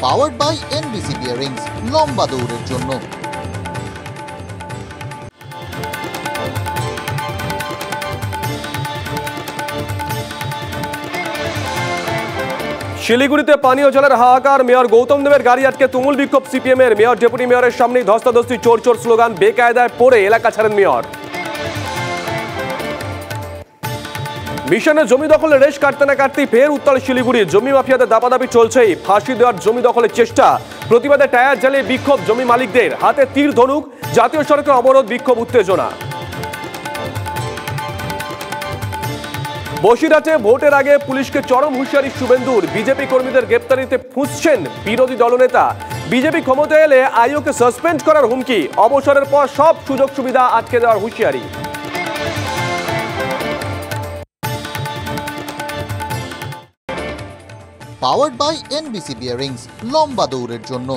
Powered by NBC bearings, লম্বা দৌড়ের জন্য। শিলিগুড়িতে পানীয় জলের হাহাকার, মেয়র গৌতম দেবের গাড়ি আটকে তুমুল বিক্ষোভ সিপিএমের। মেয়র ডেপুটি মেয়রের সামনেই ধস্তাধস্তি, চোর চোর স্লোগান, বেকায়দায় পড়ে এলাকা ছাড়েন মেয়র। মিশনে জমি দখলের রেশ কাটতে না কাটতেই ফের উত্তাল শিলিগুড়ি। জমি মাফিয়াদের দাপাদাপি চলছেই, ফাঁসি দেওয়ার জমি দখলের চেষ্টা। প্রতিবাদে টায়ার জ্বালিয়ে বিক্ষোভ জমি মালিকদের, হাতে তীর ধনুক, জাতীয় সড়কে অবরোধ, বিক্ষোভ, উত্তেজনা। বসিরহাটে ভোটের আগে পুলিশকে চরম হুঁশিয়ারি শুভেন্দুর। বিজেপি কর্মীদের গ্রেপ্তারিতে ফুঁসছেন বিরোধী দলনেতা। বিজেপি ক্ষমতায় এলে আইওকে সাসপেন্ড করার হুমকি, অবসরের পর সব সুযোগ সুবিধা আটকে দেওয়ার হুঁশিয়ারি। পাওয়ার্ড বাই এনবিসি বিয়ারিংস, লম্বা দৌড়ের জন্য।